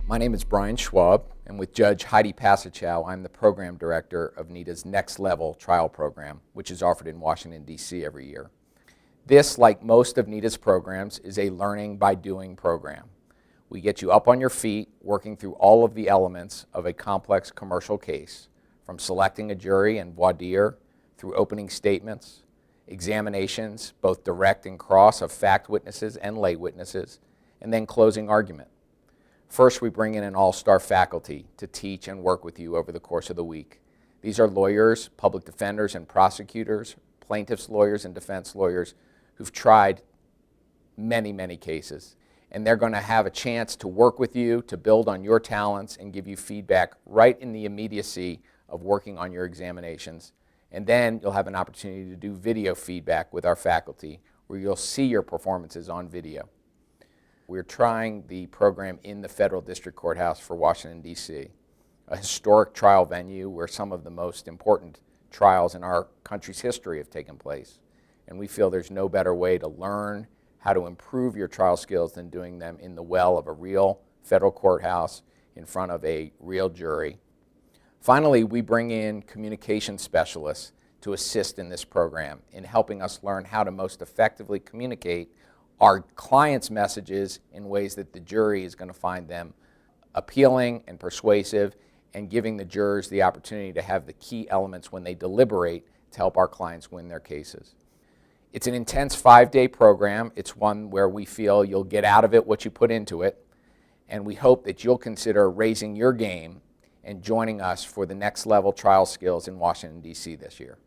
My name is Brian Schwalb, and with Judge Heidi Pasachow, I'm the Program Director of NITA's Next Level Trial Program, which is offered in Washington, D.C. every year. This, like most of NITA's programs, is a learning by doing program. We get you up on your feet, working through all of the elements of a complex commercial case, from selecting a jury and voir dire, through opening statements, examinations, both direct and cross, of fact witnesses and lay witnesses, and then closing argument. First, we bring in an all-star faculty to teach and work with you over the course of the week. These are lawyers, public defenders and prosecutors, plaintiffs' lawyers and defense lawyers who've tried many, many cases. And they're going to have a chance to work with you, to build on your talents and give you feedback right in the immediacy of working on your examinations. And then you'll have an opportunity to do video feedback with our faculty, where you'll see your performances on video. We're trying the program in the Federal District Courthouse for Washington, D.C., a historic trial venue where some of the most important trials in our country's history have taken place. And we feel there's no better way to learn how to improve your trial skills than doing them in the well of a real federal courthouse in front of a real jury. Finally, we bring in communication specialists to assist in this program in helping us learn how to most effectively communicate our clients' messages in ways that the jury is going to find them appealing and persuasive, and giving the jurors the opportunity to have the key elements when they deliberate to help our clients win their cases. It's an intense 5-day program. It's one where we feel you'll get out of it what you put into it, and we hope that you'll consider raising your game and joining us for the Next Level Trial Skills in Washington, D.C. this year.